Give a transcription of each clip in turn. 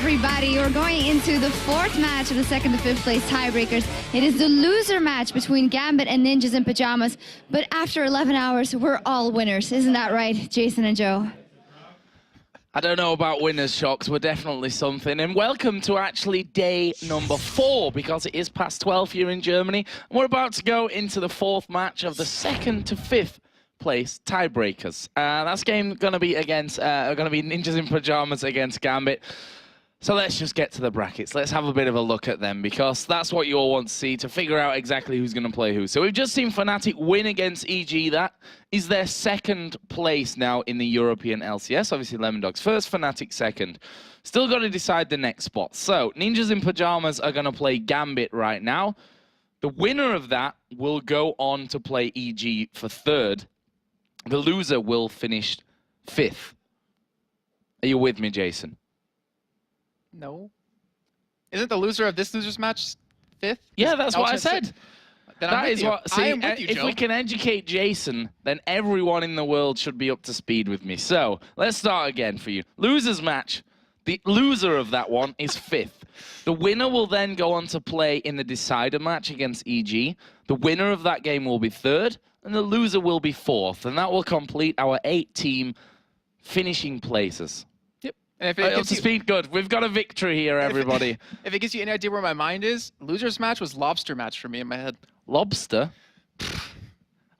everybody. We're going into the fourth match of the second to fifth place tiebreakers. It is the loser match between Gambit and Ninjas in Pajamas. But after 11 hours, we're all winners. Isn't that right, Jason and Joe? I don't know about winners, Shocks. We're definitely something. And welcome to actually day number 4, because it is past 12 here in Germany. And we're about to go into the fourth match of the second to fifth place tiebreakers. That's game going to be against Ninjas in Pajamas against Gambit. So let's just get to the brackets. Let's have a bit of a look at them, because that's what you all want to see to figure out exactly who's going to play who. So we've just seen Fnatic win against EG. That is their second place now in the European LCS. Obviously, Lemon Dogs first, Fnatic second. Still got to decide the next spot. So Ninjas in Pajamas are going to play Gambit right now. The winner of that will go on to play EG for third. The loser will finish fifth. Are you with me, Jason? No. Isn't the loser of this loser's match fifth? Yeah, that's what I said. That is what. See, I am with you, if Joe. we can educate Jason, then everyone in the world should be up to speed with me. So let's start again for you. Losers match. The loser of that one is fifth. The winner will then go on to play in the decider match against EG. The winner of that game will be third, and the loser will be fourth. And that will complete our 8-team finishing places. And if it Up to speed, good. We've got a victory here, everybody. If it gives you any idea where my mind is, loser's match was lobster match for me in my head. Lobster?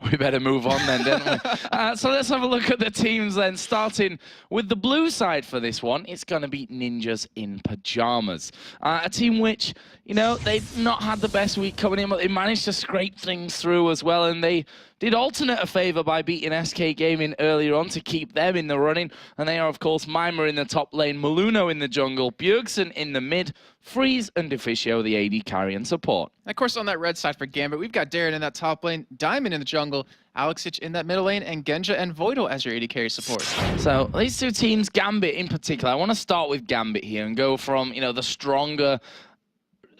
We better move on then, don't we? So let's have a look at the teams then, starting with the blue side for this one. It's going to be Ninjas in Pajamas. A team which, you know, they've not had the best week coming in, but they managed to scrape things through as well, and they did alternate a favor by beating SK Gaming earlier on to keep them in the running. And they are, of course, Mimer in the top lane, Maluno in the jungle, Bjergsen in the mid, Freeze and Deficio, the AD carry and support. And of course, on that red side for Gambit, we've got Darren in that top lane, Diamond in the jungle, Alexic in that middle lane, and Genja and Voidal as your AD carry support. So these two teams, Gambit in particular, I want to start with Gambit here and go from, you know, the stronger...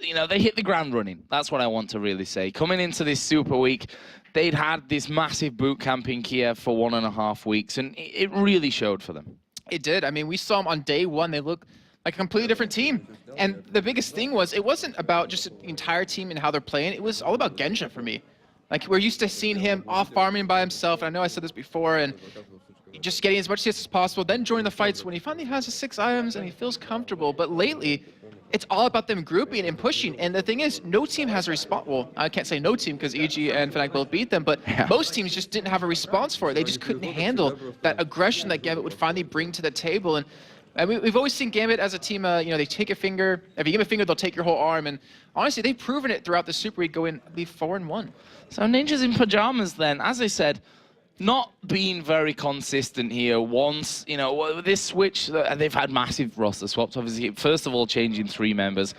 You know, they hit the ground running. That's what I want to really say. Coming into this Super Week, they'd had this massive boot camp in Kiev for 1.5 weeks, and it really showed for them. It did. I mean, we saw them on day one. They look like a completely different team. And the biggest thing was, it wasn't about just the entire team and how they're playing. It was all about Genja for me. Like, we're used to seeing him off farming by himself. And I know I said this before, and just getting as much CS as possible, then joining the fights when he finally has his 6 items and he feels comfortable. But lately, it's all about them grouping and pushing. And the thing is, no team has a response. Well, I can't say no team because EG and Fnatic both beat them, but most teams just didn't have a response for it. They just couldn't handle that aggression that Gambit would finally bring to the table. And we've always seen Gambit as a team, you know, they take a finger. If you give a finger, they'll take your whole arm. And honestly, they've proven it throughout the Super Week, going 4-1. So Ninjas in Pajamas then, as I said, not being very consistent here. Once, you know, this switch, they've had massive roster swaps. Obviously, first of all, changing 3 members.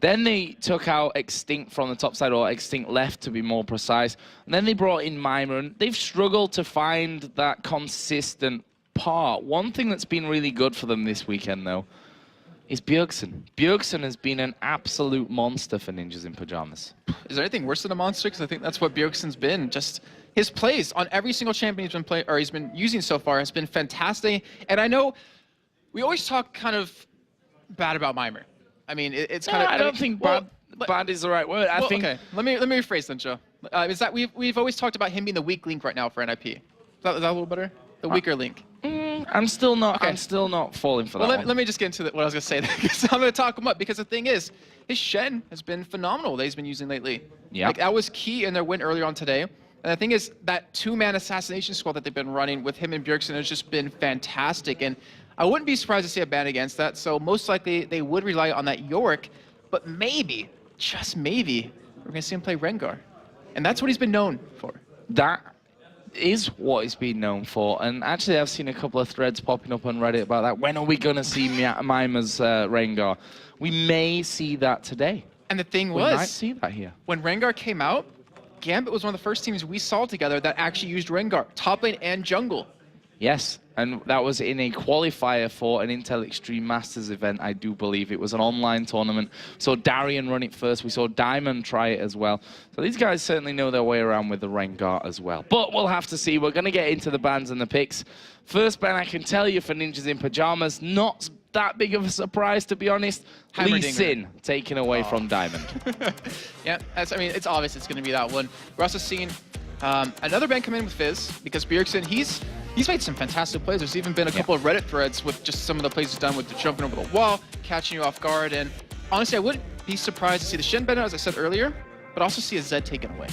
Then they took out Extinct from the top side, or Extinct left to be more precise. And then they brought in Mimer, and they've struggled to find that consistent part. One thing that's been really good for them this weekend, though, is Bjergsen. Bjergsen has been an absolute monster for Ninjas in Pajamas. Is there anything worse than a monster? Because I think that's what Bjergsen's been. Just his plays on every single champion he's been using so far has been fantastic. And I know we always talk kind of bad about Mimer. I mean, it's kind of. I don't think bad is the right word. I think. Okay, let me rephrase then, Joe. Is that we've always talked about him being the weak link right now for NIP. Is that a little better? The weaker link. I'm still not. Okay. I'm still not falling for that. Well, let me just get into what I was gonna say. Because I'm gonna talk him up. Because the thing is, his Shen has been phenomenal that he's been using lately. Yeah. Like, that was key in their win earlier on today. And the thing is, that 2-man assassination squad that they've been running with him and Bjergsen has just been fantastic. And I wouldn't be surprised to see a ban against that. So most likely they would rely on that Yorick. But maybe, just maybe, we're gonna see him play Rengar. And that's what he's been known for. That is what he's been known for. And actually, I've seen a couple of threads popping up on Reddit about that. When are we going to see Mimer's Rengar? We may see that today. And the thing we was, might see that here. When Rengar came out, Gambit was one of the first teams we saw together that actually used Rengar, top lane and jungle. Yes, and that was in a qualifier for an Intel Extreme Masters event, I do believe. It was an online tournament. So Darian run it first. We saw Diamond try it as well. So these guys certainly know their way around with the Rengar as well. But we'll have to see. We're going to get into the bans and the picks. First ban, I can tell you, for Ninjas in Pajamas, not that big of a surprise, to be honest. Lee Sin taken away from Diamond. Yeah, I mean, it's obvious it's going to be that one. We're also seeing another ban come in with Fizz, because Bjergsen, he's made some fantastic plays. There's even been a couple of Reddit threads with just some of the plays he's done with the jumping over the wall, catching you off guard, and honestly, I wouldn't be surprised to see the Shen ban out, as I said earlier, but also see a Zed taken away.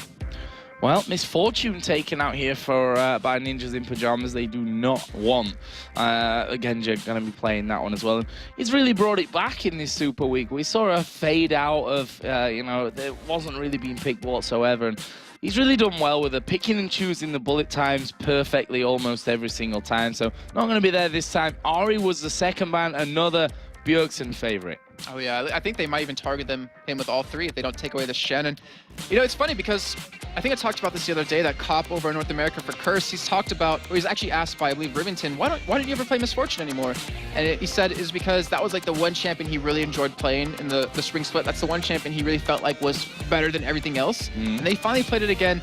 Well, Misfortune taken out here for by Ninjas in Pajamas. They do not want Genja going to be playing that one as well. He's really brought it back in this Super Week. We saw a fade out of, you know, it wasn't really being picked whatsoever. And he's really done well with it, picking and choosing the bullet times perfectly almost every single time. So not going to be there this time. Ari was the second ban, another Bjergsen favorite. Oh yeah, I think they might even target him with all three if they don't take away the Shen. And you know, it's funny because I think I talked about this the other day, that Cop over in North America for Curse, he's talked about, or he's actually asked by, I believe, Rivington, why don't you ever play Misfortune anymore? And he said it is because that was like the one champion he really enjoyed playing in the spring split. That's the one champion he really felt like was better than everything else. And they finally played it again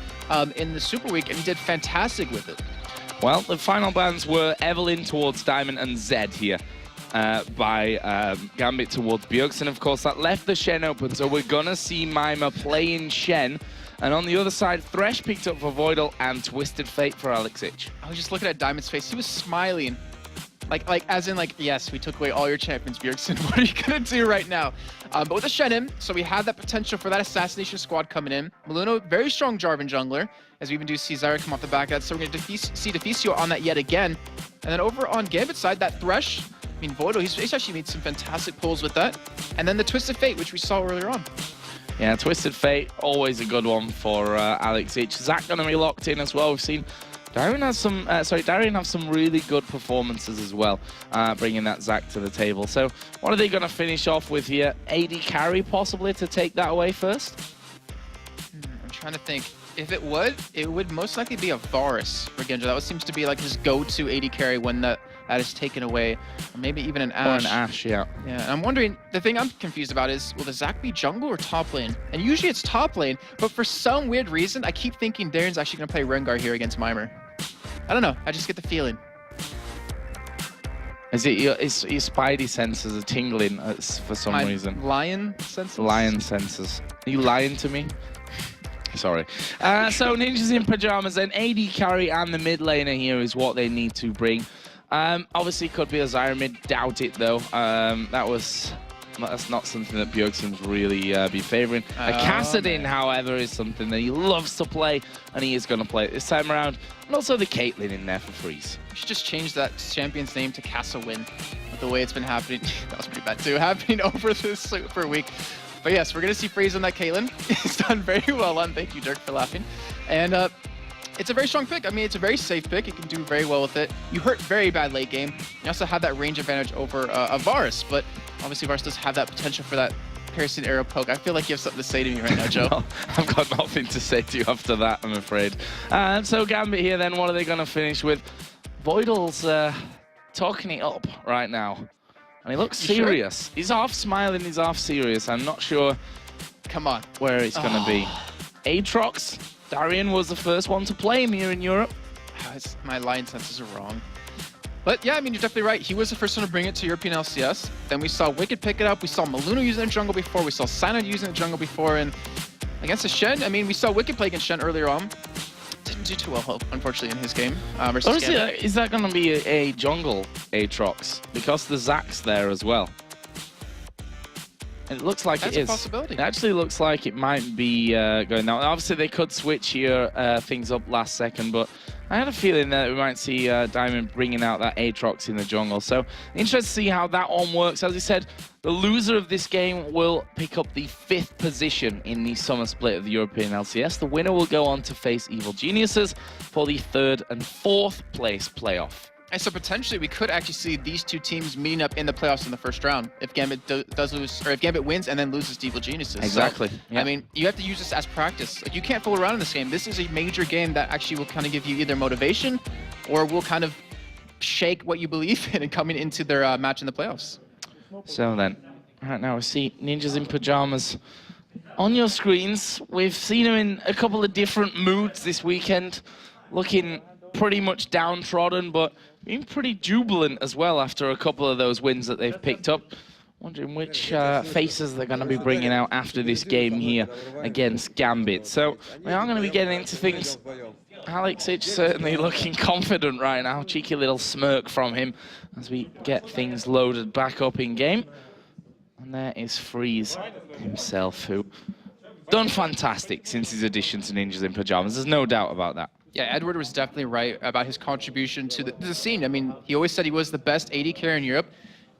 in the Super Week, and he did fantastic with it. Well, the final bans were Evelyn towards Diamond and Zed here. By Gambit towards Bjergsen. Of course, that left the Shen open, so we're going to see Mima playing Shen. And on the other side, Thresh picked up for Voidal and Twisted Fate for Alex Ich. I was just looking at Diamond's face. He was smiling. Like as in, like, yes, we took away all your champions, Bjergsen. What are you going to do right now? But with the Shen in, so we have that potential for that assassination squad coming in. Maluno, very strong Jarvan jungler, as we even do see Zyra come off the back of that. So we're going to see Deficio on that yet again. And then over on Gambit's side, that Thresh, I mean, Voidal, he's actually made some fantastic pulls with that. And then the Twisted Fate, which we saw earlier on. Yeah, Twisted Fate, always a good one for Alex Ich. Zach going to be locked in as well. We've seen Darian have some really good performances as well, bringing that Zach to the table. So what are they going to finish off with here? AD carry possibly to take that away first? I'm trying to think. If it would most likely be a Varus for Genja. That seems to be like his go-to AD carry when that is taken away. Or maybe even an Ashe. Or an Ashe, yeah. Yeah, and I'm wondering, the thing I'm confused about is, will the Zac be jungle or top lane? And usually it's top lane, but for some weird reason, I keep thinking Darren's actually going to play Rengar here against Mimer. I don't know, I just get the feeling. Is it your spidey senses are tingling for some reason? Lion senses? Lion senses. Are you lying to me? Sorry. So Ninjas in Pajamas, then AD carry and the mid laner here is what they need to bring. Obviously could be a Zyra mid, doubt it though. That's not something that Bjergsen's really be favouring. Kassadin, however, is something that he loves to play, and he is going to play it this time around. And also the Caitlyn in there for freeze. We should just change that champion's name to Cassawin, with the way it's been happening. That was pretty bad too, happening over this Super Week. But yes, we're going to see freeze on that Caitlyn. It's done very well on. Thank you, Dirk, for laughing. And it's a very strong pick. I mean, it's a very safe pick. You can do very well with it. You hurt very bad late game. You also have that range advantage over a Varus, but obviously Varus does have that potential for that piercing arrow poke. I feel like you have something to say to me right now, Joe. No, I've got nothing to say to you after that, I'm afraid. So Gambit here then, what are they going to finish with? Voidal's talking it up right now. And he looks serious. Sure? He's half smiling, he's half serious. I'm not sure Come on. Where it's going to be. Aatrox, Darian was the first one to play him here in Europe. My line senses are wrong. But yeah, I mean, you're definitely right. He was the first one to bring it to European LCS. Then we saw Wicked pick it up. We saw Maluno using the jungle before. We saw Synod using the jungle before. And against the Shen, I mean, we saw Wicked play against Shen earlier on. Didn't do too well, unfortunately, in his game. Is that going to be a jungle Aatrox? Because the Zac's there as well. It looks like That's it is. A possibility. It actually looks like it might be going now. Obviously, they could switch here things up last second, but I had a feeling that we might see Diamond bringing out that Aatrox in the jungle. So, interested to see how that one works. As I said, the loser of this game will pick up the 5th position in the summer split of the European LCS. The winner will go on to face Evil Geniuses for the 3rd and 4th place playoff. And so potentially we could actually see these two teams meeting up in the playoffs in the first round if Gambit does lose, or if Gambit wins and then loses to Evil Geniuses. Exactly. So, yeah. I mean, you have to use this as practice. Like, you can't fool around in this game. This is a major game that actually will kind of give you either motivation or will kind of shake what you believe in and coming into their match in the playoffs. So then, right now we see Ninjas in Pajamas on your screens. We've seen him in a couple of different moods this weekend, looking pretty much downtrodden, but being pretty jubilant as well after a couple of those wins that they've picked up. Wondering which faces they're going to be bringing out after this game here against Gambit. So we are going to be getting into things. Alex Itch certainly looking confident right now. Cheeky little smirk from him as we get things loaded back up in game. And there is Freeze himself, who done fantastic since his addition to Ninjas in Pajamas. There's no doubt about that. Yeah, Edward was definitely right about his contribution to the scene. I mean, he always said he was the best AD carrier in Europe.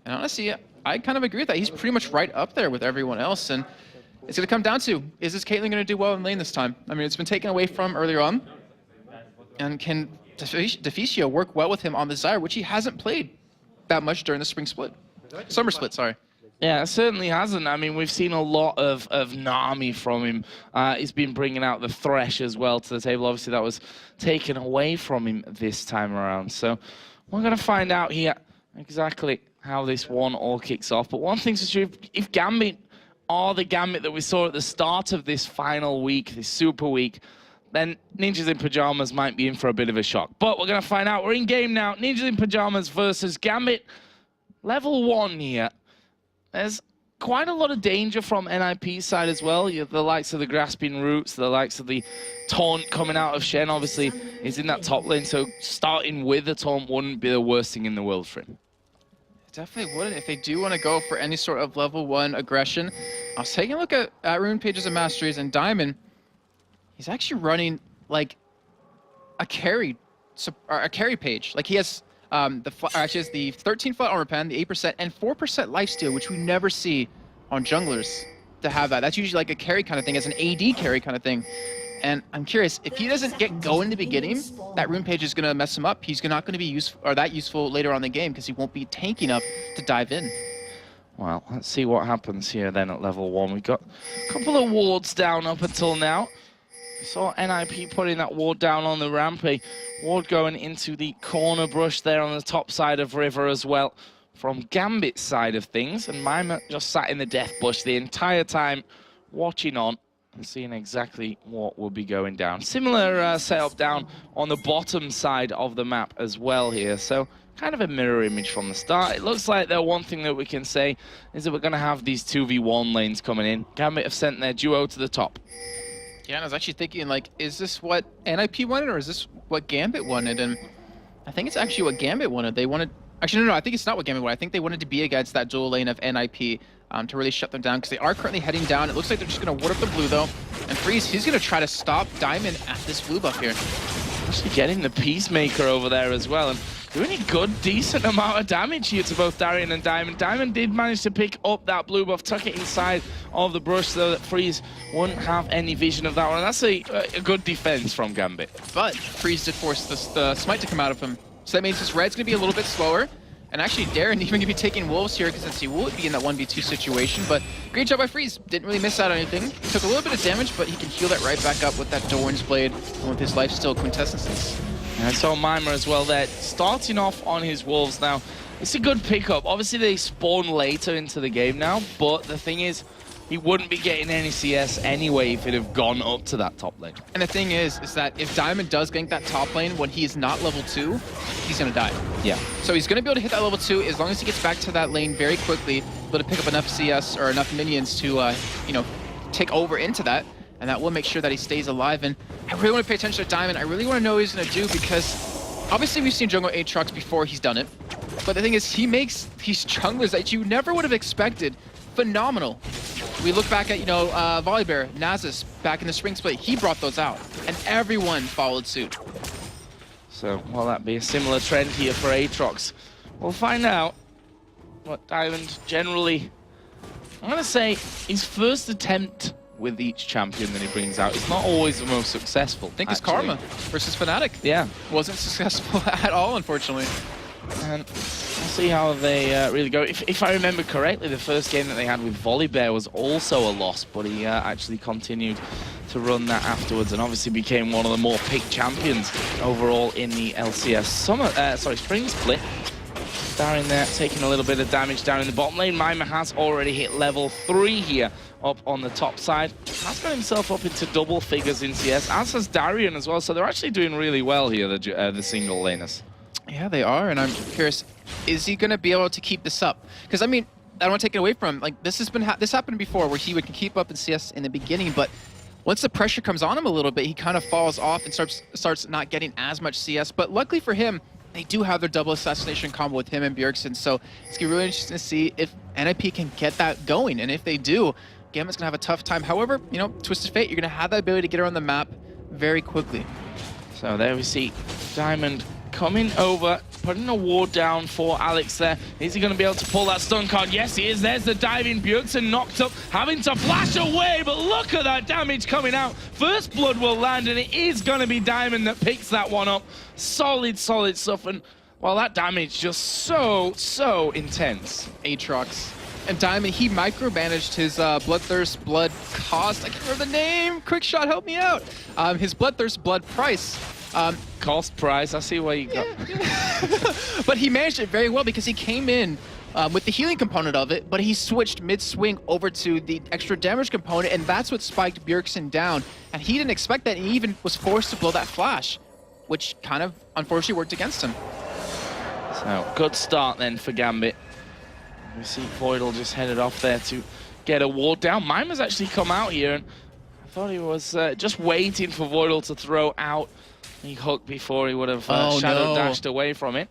And honestly, I kind of agree with that. He's pretty much right up there with everyone else. And it's going to come down to, is this Caitlyn going to do well in lane this time? I mean, it's been taken away from earlier on. And can Deficio work well with him on the Zyra, which he hasn't played that much during the summer split, sorry. Yeah, it certainly hasn't. I mean, we've seen a lot of Nami from him. He's been bringing out the Thresh as well to the table. Obviously, that was taken away from him this time around. So we're going to find out here exactly how this one all kicks off. But one thing's for sure, if Gambit are the Gambit that we saw at the start of this final week, this super week, then Ninjas in Pajamas might be in for a bit of a shock. But we're going to find out. We're in game now. Ninjas in Pajamas versus Gambit. Level 1 here. There's quite a lot of danger from NIP's side as well. You have the likes of the Grasping Roots, the likes of the Taunt coming out of Shen. Obviously, he's in that top lane, so starting with the Taunt wouldn't be the worst thing in the world for him. Definitely wouldn't if they do want to go for any sort of level 1 aggression. I was taking a look at Rune Pages of Masteries, and Diamond, he's actually running like a carry page. Like he has the 13-foot armor pen, the 8%, and 4% lifesteal, which we never see on junglers to have that. That's usually like a carry kind of thing, as an AD carry kind of thing. And I'm curious, if he doesn't get going in the beginning, that Rune Page is going to mess him up. He's not going to be useful or that useful later on in the game because he won't be tanky enough to dive in. Well, let's see what happens here then at level 1. We've got a couple of wards down up until now. Saw NIP putting that ward down on the ramp. A ward going into the corner brush there on the top side of River as well from Gambit's side of things. And Mima just sat in the death bush the entire time, watching on and seeing exactly what will be going down. Similar setup down on the bottom side of the map as well here. So kind of a mirror image from the start. It looks like the one thing that we can say is that we're going to have these 2v1 lanes coming in. Gambit have sent their duo to the top. Yeah, and I was actually thinking, like, is this what NIP wanted or is this what Gambit wanted? And I think it's actually what Gambit wanted. They wanted... Actually, no, I think it's not what Gambit wanted. I think they wanted to be against that dual lane of NIP to really shut them down, because they are currently heading down. It looks like they're just going to ward up the blue, though. And Freeze, he's going to try to stop Diamond at this blue buff here. Actually getting the Peacemaker over there as well, and doing a good, decent amount of damage here to both Darian and Diamond. Diamond did manage to pick up that blue buff, tuck it inside of the brush so that Freeze wouldn't have any vision of that one. And that's a good defense from Gambit. But Freeze did force the smite to come out of him. So that means his red's going to be a little bit slower. And actually, Darren even going to be taking wolves here, because since he would be in that 1v2 situation. But great job by Freeze. Didn't really miss out on anything. He took a little bit of damage, but he can heal that right back up with that Doran's Blade and with his lifesteal quintessences. And so Mima as well there, starting off on his wolves now. It's a good pickup. Obviously, they spawn later into the game now, but the thing is, he wouldn't be getting any CS anyway if it had gone up to that top lane. And the thing is that if Diamond does gank that top lane when he is not level 2, he's going to die. Yeah. So he's going to be able to hit that level 2 as long as he gets back to that lane very quickly, able to pick up enough CS or enough minions to, you know, take over into that. And that will make sure that he stays alive. And I really want to pay attention to Diamond. I really want to know what he's going to do, because obviously we've seen jungle Aatrox before he's done it. But the thing is, he makes these junglers that you never would have expected phenomenal. We look back at, you know, Volibear, Nasus, back in the spring split. He brought those out, and everyone followed suit. So, will that be a similar trend here for Aatrox? We'll find out what Diamond generally... I'm going to say his first attempt with each champion that he brings out is not always the most successful. I think it's Karma versus Fnatic. Yeah. Wasn't successful at all, unfortunately. And we'll see how they really go. If I remember correctly, the first game that they had with Volibear was also a loss, but he actually continued to run that afterwards and obviously became one of the more picked champions overall in the LCS spring split. Darien there taking a little bit of damage down in the bottom lane. Mima has already hit level 3 here up on the top side. Has got himself up into double figures in CS, as has Darien as well. So they're actually doing really well here, the single laners. Yeah, they are, and I'm curious, is he going to be able to keep this up? Because, I mean, I don't want to take it away from him. Like, this happened before where he would keep up in CS in the beginning, but once the pressure comes on him a little bit, he kind of falls off and starts not getting as much CS. But luckily for him, they do have their double assassination combo with him and Bjergsen, so it's going to be really interesting to see if NIP can get that going, and if they do, Gambit's going to have a tough time. However, you know, Twisted Fate, you're going to have that ability to get around the map very quickly. So there we see Diamond coming over, putting a ward down for Alex there. Is he going to be able to pull that stun card? Yes, he is. There's the diving. Bjergsen knocked up, having to flash away, but look at that damage coming out. First blood will land, and it is going to be Diamond that picks that one up. Solid, solid stuff, and well, that damage just so intense. Aatrox. And Diamond, he micromanaged his Bloodthirst Blood cost. I can't remember the name. Quick shot, help me out. His Bloodthirst Blood price. Cost price, I see where you got. But he managed it very well because he came in with the healing component of it, but he switched mid-swing over to the extra damage component, and that's what spiked Bjergsen down. And he didn't expect that, and he even was forced to blow that flash, which kind of unfortunately worked against him. So, good start then for Gambit. We see Voidal just headed off there to get a ward down. Mima's actually come out here, and I thought he was just waiting for Voidal to throw out the hook before he would have shadow dashed away from it.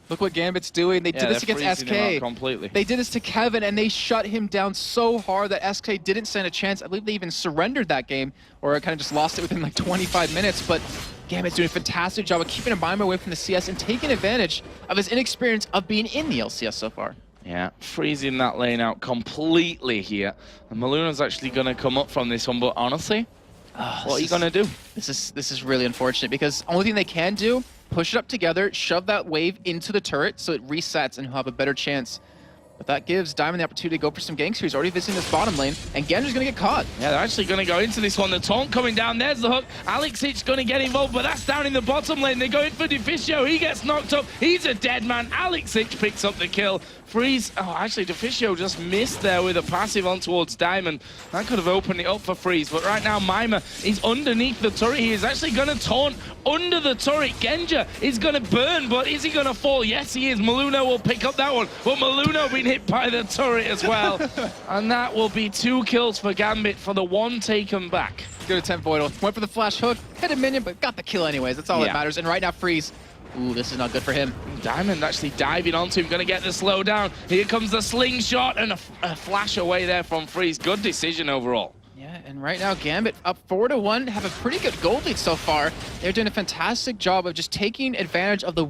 Look what Gambit's doing. They did this against SK. Completely. They did this to Kevin, and they shut him down so hard that SK didn't stand a chance. I believe they even surrendered that game, or kind of just lost it within like 25 minutes. But Gambit's doing a fantastic job of keeping Mima away from the CS and taking advantage of his inexperience of being in the LCS so far. Yeah, freezing that lane out completely here. And Maluna's actually going to come up from this one, but honestly, what are you going to do? This is really unfortunate, because the only thing they can do, push it up together, shove that wave into the turret so it resets and he'll have a better chance. But that gives Diamond the opportunity to go for some ganks here. He's already visiting this bottom lane, and Genji's going to get caught. Yeah, they're actually going to go into this one. The taunt coming down. There's the hook. Alexic going to get involved, but that's down in the bottom lane. They're going for Deficio. He gets knocked up. He's a dead man. Alexic picks up the kill. Freeze. Oh, actually, Deficio just missed there with a passive on towards Diamond. That could have opened it up for Freeze. But right now, Mima is underneath the turret. He is actually going to taunt under the turret. Genja is going to burn, but is he going to fall? Yes, he is. Maluna will pick up that one. But Maluna being hit by the turret as well. And that will be 2 kills for Gambit for the 1 taken back. Good attempt, Voidal. Went for the flash hook, hit a minion, but got the kill anyways. That's all that matters. And right now, Freeze. Ooh, this is not good for him. Diamond actually diving onto him, going to get the slowdown. Here comes the slingshot, and a flash away there from Freeze. Good decision overall. Yeah, and right now, Gambit up 4-1, have a pretty good gold lead so far. They're doing a fantastic job of just taking advantage of the,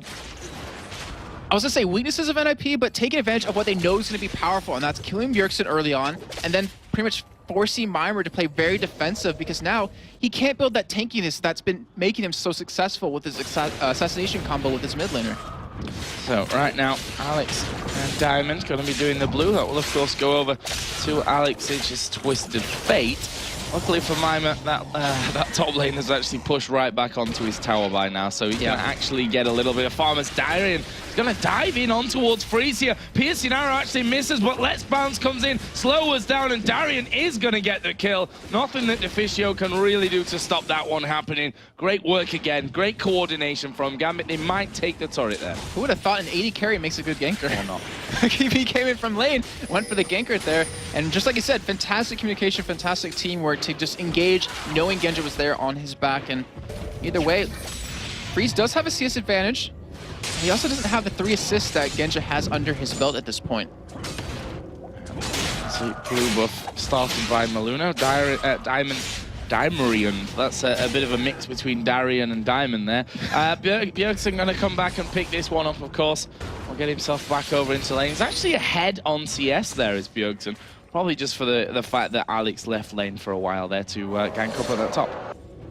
I was going to say weaknesses of NIP, but taking advantage of what they know is going to be powerful, and that's killing Bjergsen early on, and then pretty much forcing Mima to play very defensive, because now he can't build that tankiness that's been making him so successful with his assassination combo with his mid laner. So right now, Alex and Diamond going to be doing the blue. That will of course go over to Alex's Twisted Fate. Luckily for Mima, that top lane has actually pushed right back onto his tower by now, so he can actually get a little bit of farm as Darien is going to dive in on towards Freeze here. Piercing arrow actually misses, but Let's Bounce comes in, slow us down, and Darien is going to get the kill. Nothing that Deficio can really do to stop that one happening. Great work again, great coordination from Gambit. They might take the turret there. Who would have thought an 80 carry makes a good ganker? Or not. He came in from lane, went for the ganker there, and just like you said, fantastic communication, fantastic teamwork to just engage, knowing Genja was there on his back. And either way, Freeze does have a CS advantage. He also doesn't have the 3 assists that Genja has under his belt at this point. Sweet blue buff started by Maluna. Dimerian. That's a bit of a mix between Darien and Diamond there. Bjergsen going to come back and pick this one up, of course. Will get himself back over into lane. He's actually ahead on CS there, is Bjergsen. Probably just for the fact that Alex left lane for a while there to gank up at the top.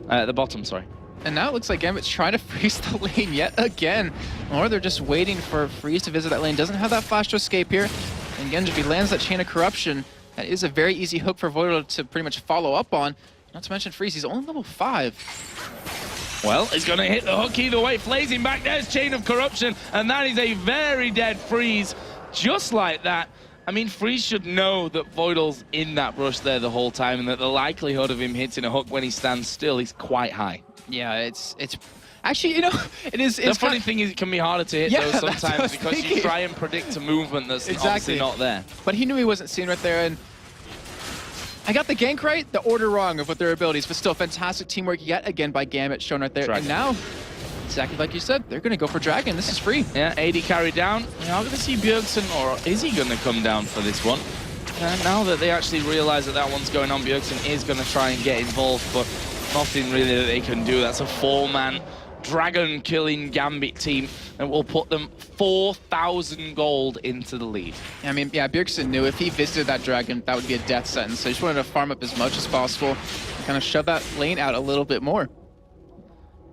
The bottom, sorry. And now it looks like Gambit's trying to freeze the lane yet again. Or they're just waiting for Freeze to visit that lane. Doesn't have that flash to escape here. And again, if he lands that Chain of Corruption, that is a very easy hook for Voidal to pretty much follow up on. Not to mention Freeze, he's only level 5. Well, he's going to hit the hook either way. Flazing back, there's Chain of Corruption, and that is a very dead Freeze. Just like that. I mean, Freeze should know that Voidal's in that brush there the whole time, and that the likelihood of him hitting a hook when he stands still is quite high. Yeah, it's actually, you know, it is. The funny thing is, it can be harder to hit though sometimes because you try and predict a movement that's obviously not there. But he knew he wasn't seen right there, and I got the gank right, the order wrong of what their abilities, but still fantastic teamwork yet again by Gambit shown right there. Dragon. And now, exactly like you said, they're going to go for Dragon. This is free. Yeah, AD carry down. We're not going to see Bjergsen, or is he going to come down for this one? And now that they actually realize that that one's going on, Bjergsen is going to try and get involved, but nothing really that they can do. That's a 4-man Dragon killing Gambit team that will put them 4,000 gold into the lead. I mean, yeah, Bjergsen knew if he visited that Dragon, that would be a death sentence. So he just wanted to farm up as much as possible and kind of shove that lane out a little bit more.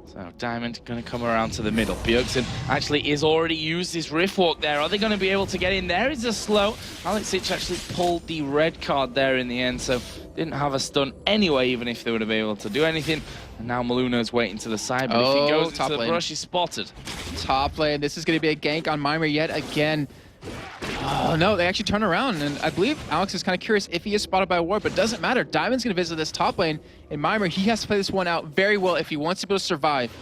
So Diamond going to come around to the middle. Bjergsen actually is already used his Rift Walk there. Are they going to be able to get in? There is a slow. Alexic actually pulled the red card there in the end, so didn't have a stun anyway, even if they would have been able to do anything. And now Maluno's waiting to the side, but if he goes into the brush, he's spotted. Top lane. This is going to be a gank on Mimir yet again. Oh, no, they actually turn around, and I believe Alex is kind of curious if he is spotted by a ward, but it doesn't matter. Diamond's going to visit this top lane, and Mimir, he has to play this one out very well if he wants to be able to survive.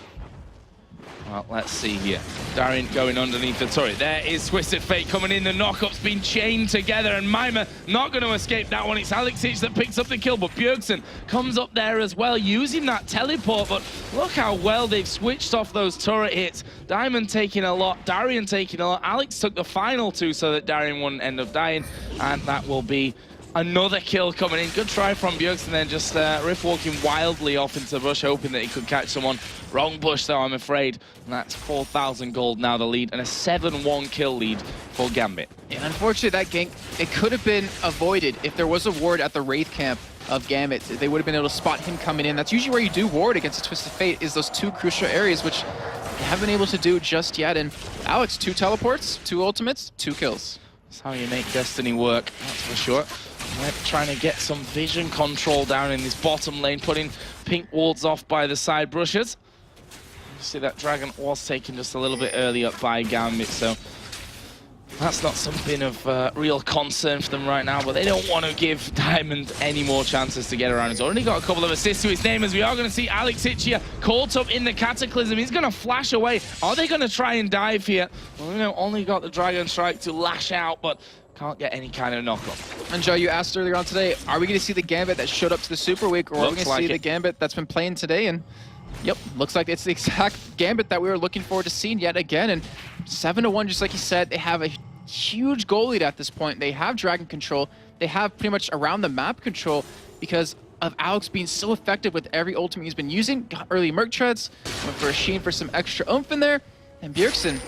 Well, let's see here. Darian going underneath the turret. There is Twisted Fate coming in. The knockup's been chained together, and Mimir not going to escape that one. It's Alexic that picks up the kill, but Bjergsen comes up there as well, using that teleport. But look how well they've switched off those turret hits. Diamond taking a lot, Darian taking a lot. Alex took the final 2 so that Darian wouldn't end up dying, and that will be another kill coming in. Good try from Bjergsen then, just rift walking wildly off into the bush, hoping that he could catch someone. Wrong bush though, I'm afraid. And that's 4,000 gold now the lead, and a 7-1 kill lead for Gambit. Yeah, unfortunately, that gank, it could have been avoided if there was a ward at the Wraith camp of Gambit. They would have been able to spot him coming in. That's usually where you do ward against a Twisted Fate, is those 2 crucial areas, which they haven't been able to do just yet. And Alex, 2 teleports, 2 ultimates, 2 kills. That's how you make Destiny work, that's for sure. They're trying to get some vision control down in this bottom lane, putting pink wards off by the side brushes. You see that Dragon was taken just a little bit early up by Gambit, so that's not something of real concern for them right now, but they don't want to give Diamond any more chances to get around. He's already got a couple of assists to his name, as we are going to see Alexic here caught up in the Cataclysm. He's going to flash away. Are they going to try and dive here? Well, you know, only got the Dragon Strike to lash out, but can't get any kind of knockup. And Joe, you asked earlier on today, are we going to see the Gambit that showed up to the Super Week, or are we going to see the Gambit that's been playing today? And yep, looks like it's the exact Gambit that we were looking forward to seeing yet again. And 7-1, just like you said, they have a huge goal lead at this point. They have Dragon control. They have pretty much around the map control because of Alex being so effective with every ultimate he's been using. Got early Merc Treads, went for a Sheen for some extra oomph in there. And Bjergsen,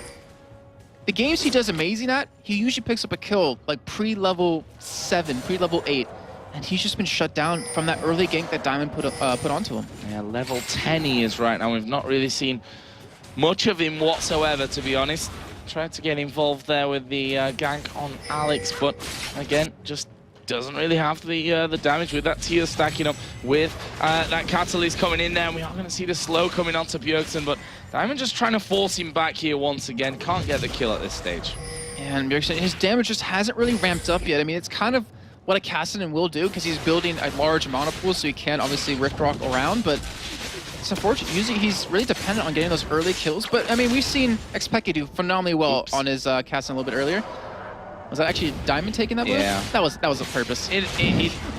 the games he does amazing at, he usually picks up a kill like pre-level 7, pre-level 8. And he's just been shut down from that early gank that Diamond put onto him. Yeah, level 10 he is right now. We've not really seen much of him whatsoever, to be honest. Tried to get involved there with the gank on Alex, but again, just doesn't really have the damage with that tier stacking up with that Catalyst coming in there. And we are going to see the slow coming onto Bjergsen, but Diamond just trying to force him back here once again. Can't get the kill at this stage. And Bjergsen, his damage just hasn't really ramped up yet. I mean, it's kind of what a Cassidy will do because he's building a large mana pool, so he can obviously Rift Rock around, but it's unfortunate. Usually he's really dependent on getting those early kills, but I mean, we've seen Xpeki do phenomenally well on his Cassidy a little bit earlier. Was that actually Diamond taking that blue? Yeah. That was a purpose.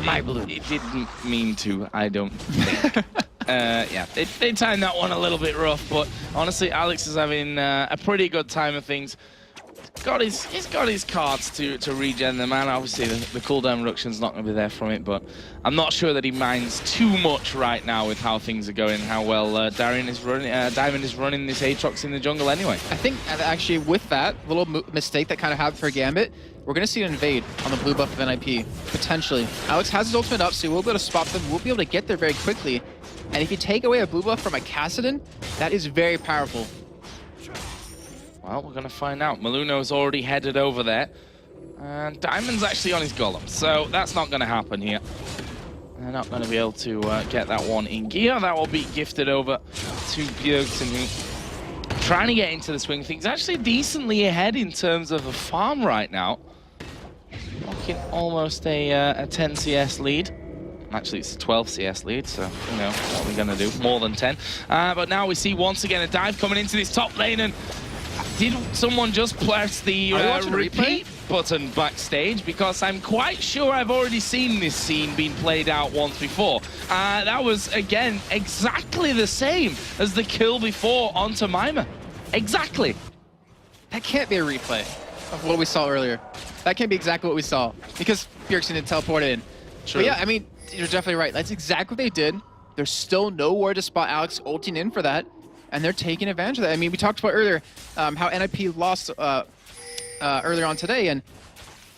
My blue. It didn't mean to, I don't think. Yeah, they timed that one a little bit rough, but honestly, Alex is having a pretty good time of things. He's got his cards to regen them, and obviously the cooldown reduction's not going to be there from it, but I'm not sure that he minds too much right now with how things are going, how well Diamond is running this Aatrox in the jungle anyway. I think actually with that little mistake that kind of happened for Gambit, we're going to see an invade on the blue buff of NIP, potentially. Alex has his ultimate up, so we'll be able to spot them. We'll be able to get there very quickly, and if you take away a blue buff from a Cassidy, that is very powerful. Well, we're going to find out. Maluno's already headed over there. And Diamond's actually on his Golem, so that's not going to happen here. They're not going to be able to get that one in gear. That will be gifted over to Bjergsen, who trying to get into the swing of things. Actually decently ahead in terms of the farm right now. Looking almost a 10 CS lead. Actually, it's a 12 CS lead, so, you know, what are we going to do? More than 10. But now we see once again a dive coming into this top lane, and did someone just press the repeat button backstage? Because I'm quite sure I've already seen this scene being played out once before. That was, again, exactly the same as the kill before onto Mima. Exactly. That can't be a replay of what we saw earlier. That can't be exactly what we saw, because Bjergsen didn't teleport in. True. But yeah, I mean, you're definitely right. That's exactly what they did. There's still nowhere to spot Alex ulting in for that, and they're taking advantage of that. I mean, we talked about earlier how NIP lost earlier on today, and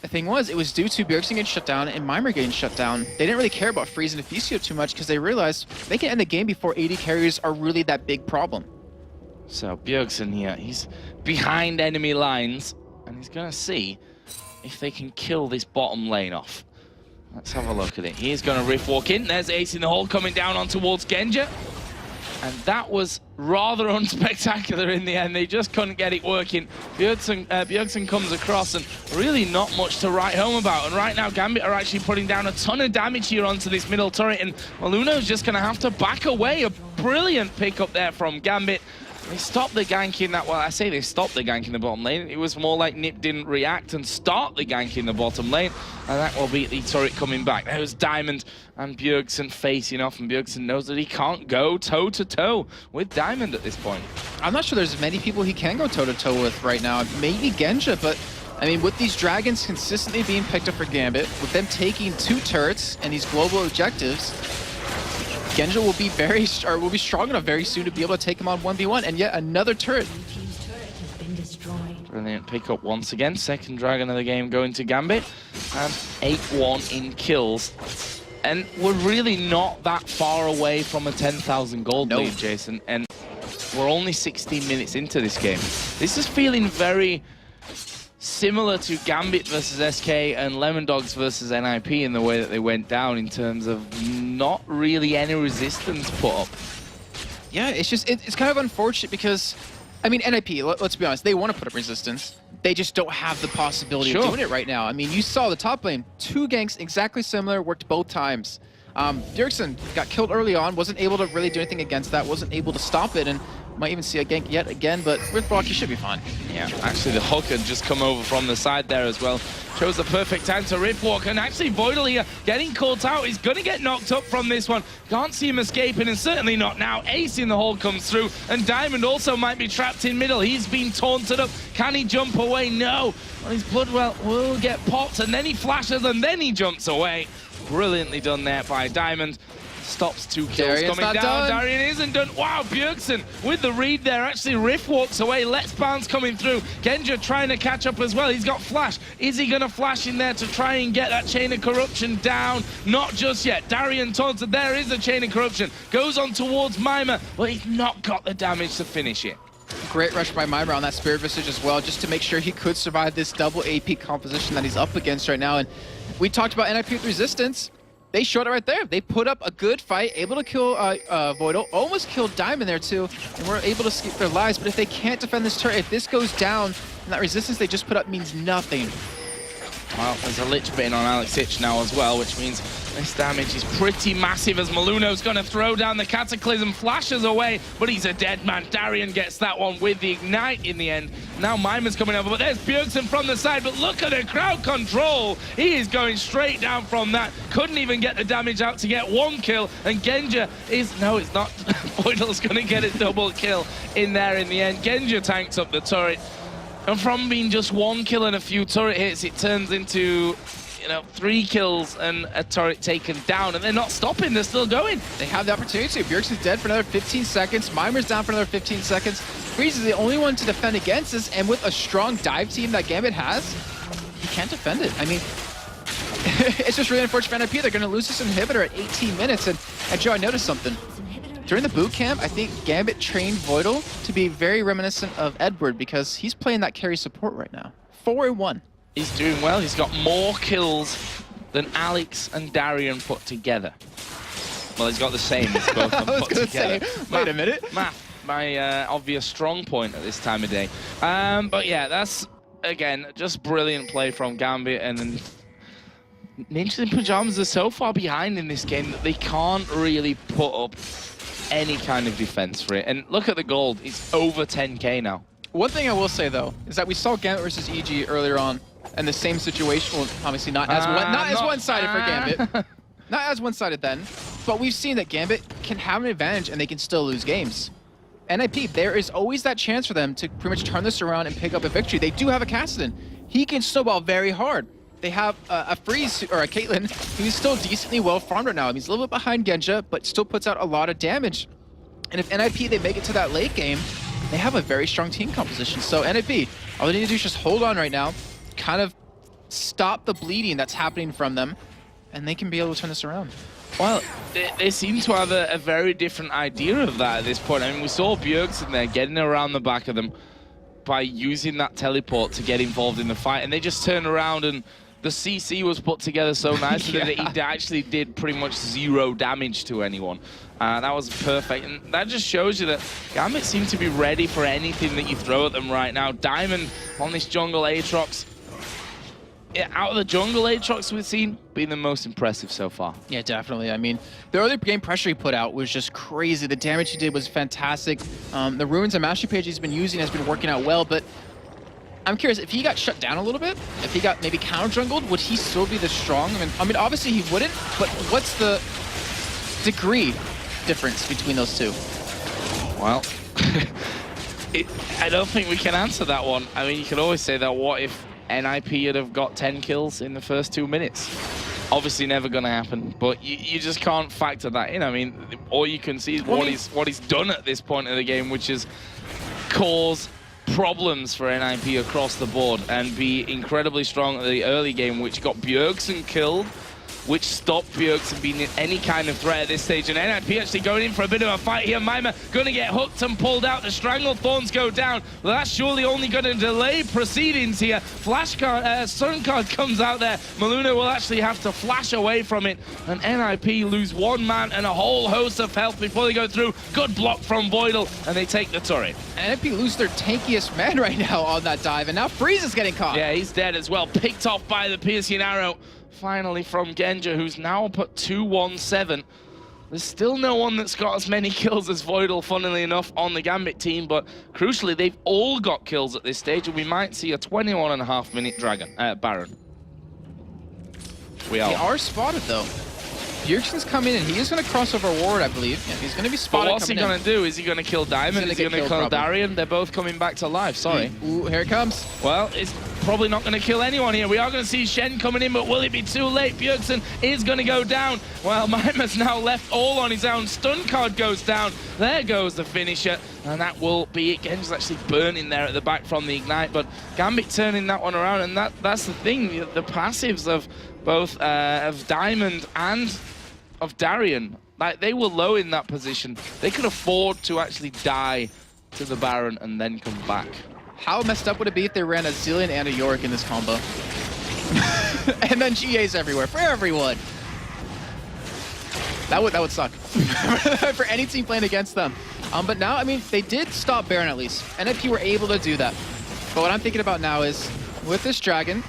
the thing was, it was due to Bjergsen getting shut down and Mimir getting shut down. They didn't really care about Freeze and Efficio too much because they realized they can end the game before AD carriers are really that big problem. So Bjergsen here, he's behind enemy lines, and he's going to see if they can kill this bottom lane off. Let's have a look at it. He's going to riff walk in. There's Ace in the hole coming down on towards Genja. And that was rather unspectacular in the end. They just couldn't get it working. Bjergsen comes across, and really not much to write home about. And right now, Gambit are actually putting down a ton of damage here onto this middle turret, and Maluno's just going to have to back away. A brilliant pickup there from Gambit. They stopped the gank in that, well, I say they stopped the gank in the bottom lane. It was more like Nip didn't react and start the gank in the bottom lane. And that will be the turret coming back. There was Diamond and Bjergsen facing off, and Bjergsen knows that he can't go toe-to-toe with Diamond at this point. I'm not sure there's many people he can go toe-to-toe with right now. Maybe Genja, but I mean, with these dragons consistently being picked up for Gambit, with them taking 2 turrets and these global objectives, Genja will be strong enough very soon to be able to take him on 1v1, and yet another turret. Brilliant pickup once again. Second dragon of the game going to Gambit, and 8-1 in kills. And we're really not that far away from a 10,000 gold lead, Jason. And we're only 16 minutes into this game. This is feeling very similar to Gambit versus SK and Lemon Dogs versus NIP in the way that they went down in terms of not really any resistance put up. Yeah, it's just, it's kind of unfortunate because, I mean, NIP, let's be honest, they want to put up resistance. They just don't have the possibility of doing it right now. I mean, you saw the top lane, 2 ganks exactly similar, worked both times. Bjergsen got killed early on, wasn't able to really do anything against that, wasn't able to stop it, and might even see a gank yet again, but with Brock, he should be fine. Yeah, actually the hook had just come over from the side there as well. Chose the perfect time to riff walk, and actually Voidal getting caught out. He's going to get knocked up from this one. Can't see him escaping, and certainly not now. Ace in the hole comes through, and Diamond also might be trapped in middle. He's been taunted up. Can he jump away? No. Well, his Bloodwell will get popped, and then he flashes, and then he jumps away. Brilliantly done there by Diamond. Stops 2 kills coming down. Darian isn't done. Wow, Bjergsen with the read there. Actually, Riff walks away. Let's Bounce coming through. Genja trying to catch up as well. He's got Flash. Is he going to flash in there to try and get that Chain of Corruption down? Not just yet. Darian taunted. There is the Chain of Corruption. Goes on towards Mima, but he's not got the damage to finish it. Great rush by Mima on that Spirit Visage as well, just to make sure he could survive this double AP composition that he's up against right now. And we talked about NIP with resistance. They showed it right there. They put up a good fight, able to kill Voidal, almost killed Diamond there too, and were able to keep their lives. But if they can't defend this turret, if this goes down, then that resistance they just put up means nothing. Well, there's a Lich Bane on Alex Hitch now as well, which means this damage is pretty massive as Maluno's going to throw down the Cataclysm, flashes away, but he's a dead man. Darian gets that one with the Ignite in the end. Now Mima's coming over, but there's Bjergsen from the side, but look at the crowd control. He is going straight down from that. Couldn't even get the damage out to get 1 kill, and Genja is, no, it's not. Voidal's going to get a double kill in there in the end. Genja tanks up the turret. And from being just 1 kill and a few turret hits, it turns into, 3 kills and a turret taken down. And they're not stopping, they're still going. They have the opportunity to. Bjergsen's dead for another 15 seconds. Mimer's down for another 15 seconds. Freeze is the only one to defend against this, and with a strong dive team that Gambit has, he can't defend it. I mean, it's just really unfortunate for NIP. They're going to lose this inhibitor at 18 minutes. And Joe, I noticed something. During the boot camp, I think Gambit trained Voidal to be very reminiscent of Edward because he's playing that carry support right now. 4-1. He's doing well. He's got more kills than Alex and Darian put together. Well, he's got the same as both of them put together. Wait a minute. Math. my obvious strong point at this time of day. But yeah, that's, again, just brilliant play from Gambit, and then Ninjas in Pajamas are so far behind in this game that they can't really put up any kind of defense for it. And look at the gold, it's over 10k now. One thing I will say though is that we saw Gambit versus EG earlier on, and the same situation. Well, obviously not as one-sided for Gambit, not as one-sided then. But we've seen that Gambit can have an advantage and they can still lose games. NIP, there is always that chance for them to pretty much turn this around and pick up a victory. They do have a Kassadin. He can snowball very hard. They have a Freeze, or a Caitlyn, who's still decently well farmed right now. I mean, he's a little bit behind Genja, but still puts out a lot of damage. And if NIP, they make it to that late game, they have a very strong team composition. So NIP, all they need to do is just hold on right now, kind of stop the bleeding that's happening from them, and they can be able to turn this around. Well, they seem to have a very different idea of that at this point. I mean, we saw Bjergsen there getting around the back of them by using that teleport to get involved in the fight, and they just turned around and the CC was put together so nicely that it actually did pretty much 0 damage to anyone. That was perfect, and that just shows you that Gambit seem to be ready for anything that you throw at them right now. Diamond on this jungle Aatrox. Out of the jungle Aatrox we've seen, being the most impressive so far. Yeah, definitely. I mean, the early game pressure he put out was just crazy. The damage he did was fantastic. The runes and mastery page he's been using has been working out well, but I'm curious, if he got shut down a little bit, if he got maybe counter-jungled, would he still be this strong? I mean, obviously he wouldn't, but what's the degree difference between those two? Well, I don't think we can answer that one. I mean, you can always say that, what if NIP would have got 10 kills in the first 2 minutes? Obviously never going to happen, but you just can't factor that in. I mean, all you can see is what he's done at this point of the game, which is cause problems for NIP across the board and be incredibly strong at the early game, which got Bjergsen killed, which stopped Bjergsen being any kind of threat at this stage. And NIP actually going in for a bit of a fight here. Maima going to get hooked and pulled out. The Stranglethorns go down. Well, that's surely only going to delay proceedings here. Flash card, Sun card comes out there. Maluna will actually have to flash away from it. And NIP lose one man and a whole host of health before they go through. Good block from Voidal, and they take the turret. NIP lose their tankiest man right now on that dive, and now Freeze is getting caught. Yeah, he's dead as well. Picked off by the piercing arrow. Finally from Genja, who's now put 2-1-7. There's still no one that's got as many kills as Voidal, funnily enough, on the Gambit team, but crucially, they've all got kills at this stage, and we might see a 21.5-minute Baron. They are spotted, though. Bjergsen's coming in. He is going to cross over Ward, I believe. Yeah, he's going to be spotted. But what's he going to do? Is he going to kill Diamond? Is he going to kill Darian? They're both coming back to life. Sorry. Ooh, here it comes. Well, it's probably not going to kill anyone here. We are going to see Shen coming in, but will it be too late? Bjergsen is going to go down. Well, Maima's now left all on his own. Stun card goes down. There goes the finisher. And that will be it. Genja's actually burning there at the back from the Ignite, but Gambit turning that one around. And that's the thing. The passives of both of Diamond and of Darian, like, they were low in that position. They could afford to actually die to the Baron and then come back. How messed up would it be if they ran a Zillion and a Yorick in this combo? And then GAs everywhere for everyone. That would suck for any team playing against them. But now, I mean, they did stop Baron at least. NIP were able to do that. But what I'm thinking about now is, with this Dragon,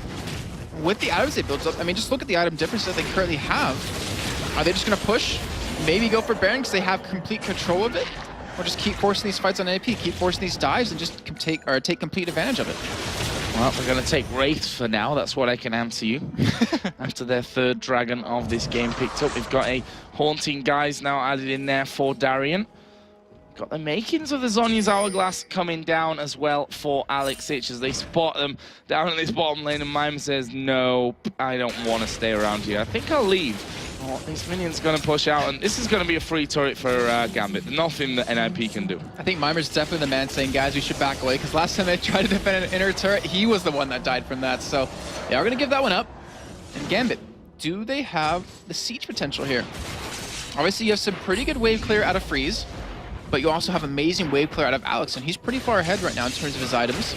with the items they built up, I mean, just look at the item difference that they currently have. Are they just going to push, maybe go for Baron because they have complete control of it? Or just keep forcing these fights on NIP, keep forcing these dives, and just take complete advantage of it? Well, we're going to take Wraith for now. That's what I can answer you. After their third Dragon of this game picked up, we've got a Haunting Guise now added in there for Darian. Got the makings of the Zhonya's Hourglass coming down as well for Alex Ich as they spot them down in this bottom lane, and Mime says, no, I don't want to stay around here. I think I'll leave. Oh, this minion's going to push out, and this is going to be a free turret for Gambit. Nothing that NIP can do. I think Mimer's definitely the man saying, guys, we should back away, because last time they tried to defend an inner turret, he was the one that died from that. So, yeah, we're going to give that one up. And Gambit, do they have the siege potential here? Obviously, you have some pretty good wave clear out of Freeze, but you also have amazing wave clear out of Alex, and he's pretty far ahead right now in terms of his items.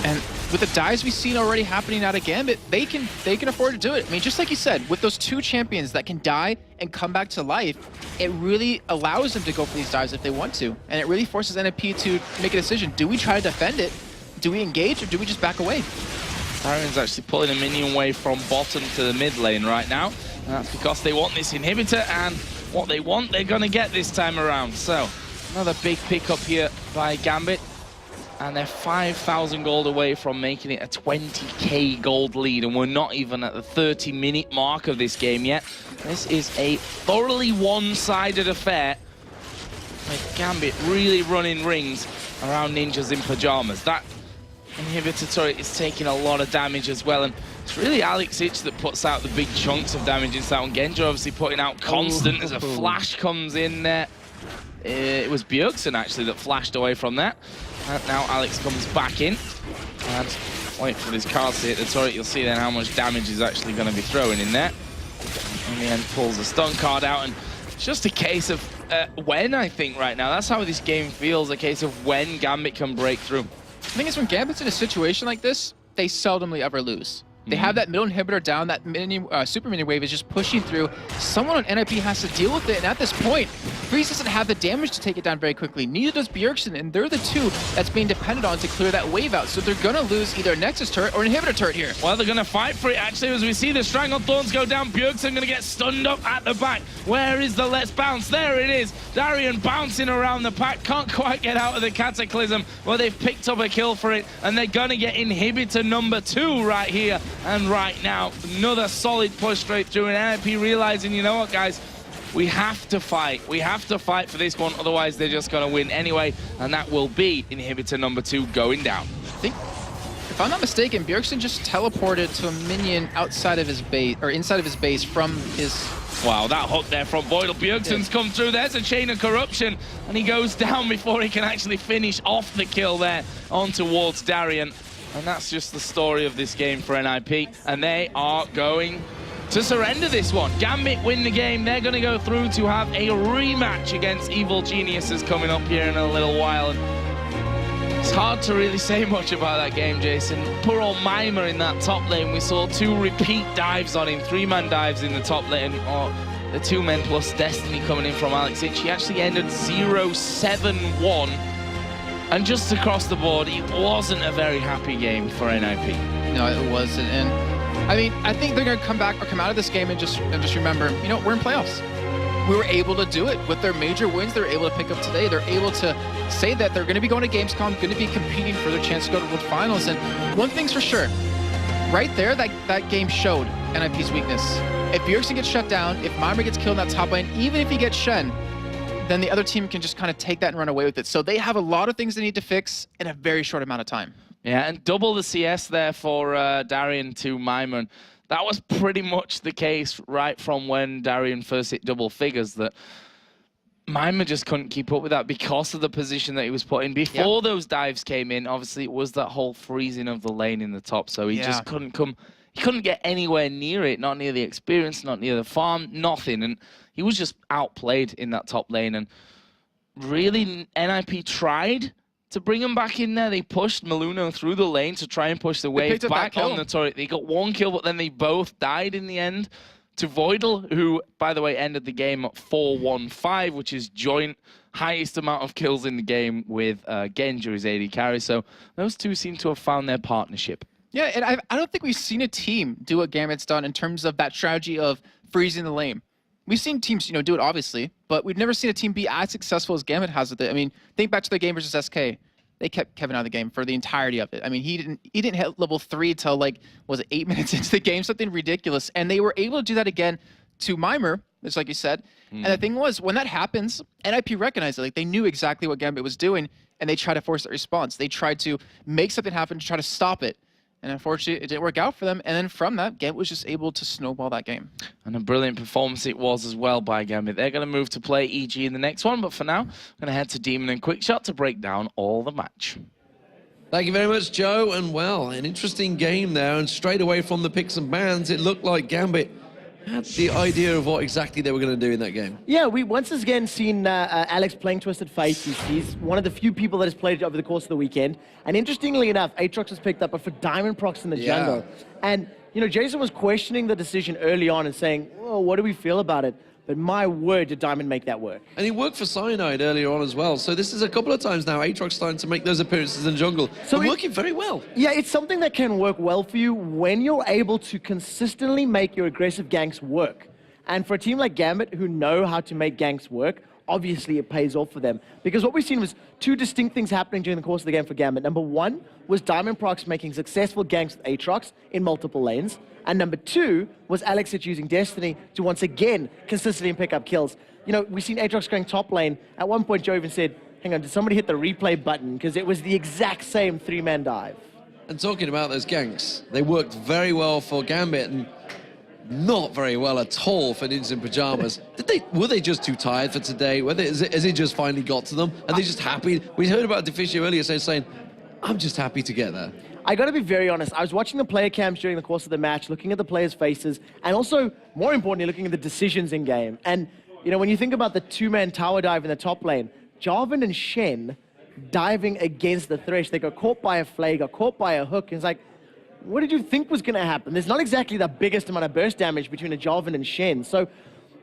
And with the dives we've seen already happening out of Gambit, they can afford to do it. I mean, just like you said, with those two champions that can die and come back to life, it really allows them to go for these dives if they want to. And it really forces NFP to make a decision. Do we try to defend it? Do we engage, or do we just back away? Darian's actually pulling a minion away from bottom to the mid lane right now. And that's because they want this inhibitor, and what they want, they're going to get this time around. So, another big pickup here by Gambit. And they're 5,000 gold away from making it a 20k gold lead. And we're not even at the 30-minute mark of this game yet. This is a thoroughly one-sided affair, with Gambit really running rings around Ninjas in Pajamas. That inhibitor turret is taking a lot of damage as well, and it's really Alex Ich that puts out the big chunks of damage into that one. Genja obviously putting out constant as a flash comes in there. It was Bjergsen actually that flashed away from that. And now Alex comes back in and wait for his cards to hit the turret. You'll see then how much damage he's actually going to be throwing in there. In the end, pulls the stun card out, and it's just a case of when, I think, right now. That's how this game feels, a case of when Gambit can break through. The thing is, when Gambit's in a situation like this, they seldomly ever lose. They have that middle inhibitor down, that super mini wave is just pushing through. Someone on NIP has to deal with it, and at this point, Freeze doesn't have the damage to take it down very quickly. Neither does Bjergsen, and they're the two that's being depended on to clear that wave out. So they're gonna lose either a Nexus turret or an inhibitor turret here. Well, they're gonna fight for it actually, as we see the Strangled Thorns go down. Bjergsen gonna get stunned up at the back. Where is the Let's Bounce? There it is. Darian bouncing around the pack, can't quite get out of the Cataclysm. Well, they've picked up a kill for it, and they're gonna get inhibitor number 2 right here. And right now, another solid push straight through, and NIP realizing, you know what, guys, we have to fight. We have to fight for this one, otherwise they're just going to win anyway, and that will be inhibitor number 2 going down. I think, if I'm not mistaken, Bjergsen just teleported to a minion outside of his base, or inside of his base from his... Wow, that hook there from Boydell. Bjergsen's come through. There's a chain of corruption, and he goes down before he can actually finish off the kill there on towards Darian. And that's just the story of this game for NIP. And they are going to surrender this one. Gambit win the game. They're going to go through to have a rematch against Evil Geniuses coming up here in a little while. And it's hard to really say much about that game, Jason. Poor old Mimer in that top lane. We saw 2 repeat dives on him, 3-man dives in the top lane. Or the 2-men plus Destiny coming in from Alex Ich. He actually ended 0-7-1. And just across the board, it wasn't a very happy game for NIP. No, it wasn't. And I mean, I think they're going to come back or come out of this game and just remember, you know, we're in playoffs. We were able to do it with their major wins. They're able to pick up today. They're able to say that they're going to be going to Gamescom, going to be competing for their chance to go to World Finals. And one thing's for sure, right there, that game showed NIP's weakness. If Bjergsen gets shut down, if Mimer gets killed in that top lane, even if he gets Shen, then the other team can just kind of take that and run away with it. So they have a lot of things they need to fix in a very short amount of time. Yeah, and double the CS there for Darian to Mimer. That was pretty much the case right from when Darian first hit double figures, that Mimer just couldn't keep up with that because of the position that he was put in. Before those dives came in, obviously it was that whole freezing of the lane in the top, so he just couldn't come... He couldn't get anywhere near it, not near the experience, not near the farm, nothing. And he was just outplayed in that top lane. And really, NIP tried to bring him back in there. They pushed Maluno through the lane to try and push the wave back on the turret. They got 1 kill, but then they both died in the end to Voidal, who, by the way, ended the game at 4-1-5, which is joint highest amount of kills in the game with Genja, who's AD carry. So those two seem to have found their partnership. Yeah, and I don't think we've seen a team do what Gambit's done in terms of that strategy of freezing the lane. We've seen teams, you know, do it obviously, but we've never seen a team be as successful as Gambit has with it. I mean, think back to the game versus SK. They kept Kevin out of the game for the entirety of it. I mean, he didn't hit level 3 till like, was it 8 minutes into the game? Something ridiculous. And they were able to do that again to Mimer, just like you said. And the thing was, when that happens, NIP recognized it. Like, they knew exactly what Gambit was doing, and they tried to force that response. They tried to make something happen to try to stop it. And unfortunately, it didn't work out for them. And then from that, Gambit was just able to snowball that game. And a brilliant performance it was as well by Gambit. They're going to move to play EG in the next one. But for now, I'm going to head to Demon and Quickshot to break down all the match. Thank you very much, Joe. And well, an interesting game there. And straight away from the picks and bans, it looked like Gambit had the idea of what exactly they were going to do in that game. Yeah, we once again seen Alex playing Twisted Fate. He's one of the few people that has played it over the course of the weekend. And interestingly enough, Aatrox was picked up, but for Diamond Prox in the jungle. And, you know, Jason was questioning the decision early on and saying, oh, what do we feel about it? But my word, did Diamond make that work. And he worked for Cyanide earlier on as well. So this is a couple of times now Aatrox starting to make those appearances in jungle. So working very well. Yeah, it's something that can work well for you when you're able to consistently make your aggressive ganks work. And for a team like Gambit, who know how to make ganks work, obviously it pays off for them. Because what we've seen was two distinct things happening during the course of the game for Gambit. Number one was Diamond Prox making successful ganks with Aatrox in multiple lanes. And number two was Alex using Destiny to once again consistently pick up kills. You know, we've seen Aatrox going top lane. At one point, Joe even said, hang on, did somebody hit the replay button? Because it was the exact same three-man dive. And talking about those ganks, they worked very well for Gambit and not very well at all for Ninjas in Pajamas. Were they just too tired for today? Has it just finally got to them? Are they just happy? We heard about Deficio earlier saying, I'm just happy to get there. I got to be very honest. I was watching the player cams during the course of the match, looking at the players' faces, and also, more importantly, looking at the decisions in game. And, you know, when you think about the two-man tower dive in the top lane, Jarvan and Shen diving against the Thresh, they got caught by a flay, got caught by a hook, and it's like, what did you think was going to happen? There's not exactly the biggest amount of burst damage between a Jarvan and Shen. So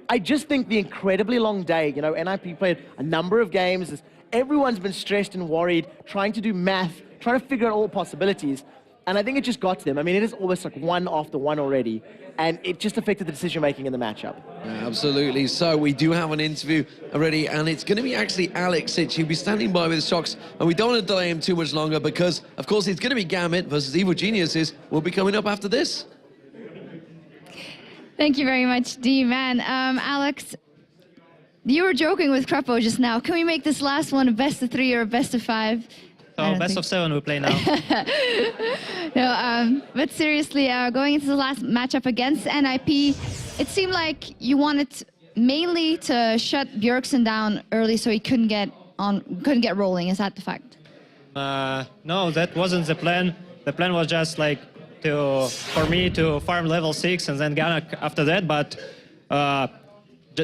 I just think the incredibly long day, you know, NIP played a number of games. Everyone's been stressed and worried, trying to do math, trying to figure out all possibilities. And I think it just got to them. I mean, it is almost like one after one already. And it just affected the decision-making in the matchup. Yeah, absolutely. So we do have an interview already, and it's going to be actually Alex Sitch. He'll be standing by with Shocks, and we don't want to delay him too much longer because, of course, it's going to be Gambit versus Evil Geniuses. Will be coming up after this. Thank you very much, D-Man. Alex, you were joking with Crepo just now. Can we make this last one a best of 3 or a best of 5? So best of 7 we play now. No, but seriously, going into the last matchup against NIP, it seemed like you wanted mainly to shut Bjergsen down early so he couldn't get rolling. Is that the fact? No, that wasn't the plan. The plan was just like for me to farm level 6 and then Ganak after that, but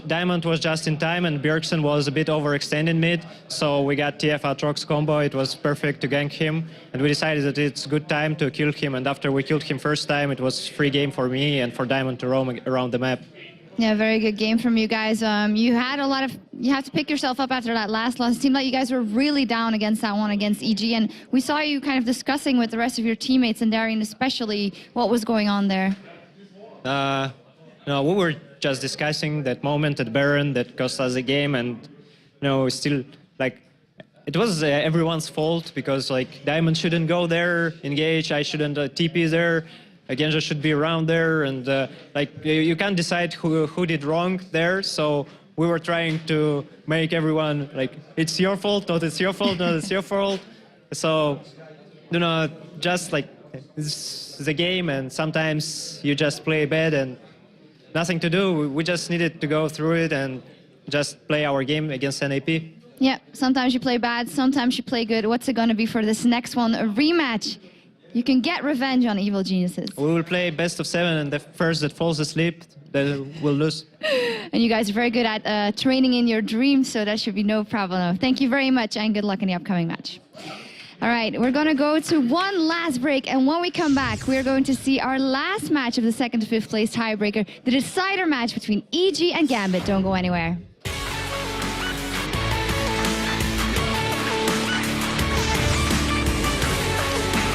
Diamond was just in time and Bjergsen was a bit overextended mid, so we got TF Aatrox combo. It was perfect to gank him, and we decided that it's good time to kill him, and after we killed him first time, it was free game for me and for Diamond to roam around the map. Yeah, very good game from you guys. You had a lot of, you have to pick yourself up after that last loss. It seemed like you guys were really down against that one against EG, and we saw you kind of discussing with the rest of your teammates, and Darian especially, what was going on there. No, we were just discussing that moment at Baron that cost us the game, and you know, still like it was everyone's fault because like Diamond shouldn't go there, engage, I shouldn't TP there, Genja should be around there, and like you can't decide who did wrong there. So we were trying to make everyone like it's your fault, not it's your fault, not it's your fault. So you know, just like it's the game, and sometimes you just play bad and nothing to do. We just needed to go through it and just play our game against NAP. Yeah, sometimes you play bad, sometimes you play good. What's it going to be for this next one? A rematch. You can get revenge on Evil Geniuses. We will play best of 7, and the first that falls asleep, that will lose. And you guys are very good at training in your dreams, so that should be no problem. Thank you very much, and good luck in the upcoming match. All right, we're going to go to one last break, and when we come back, we're going to see our last match of the 2nd to 5th place tiebreaker, the decider match between EG and Gambit. Don't go anywhere.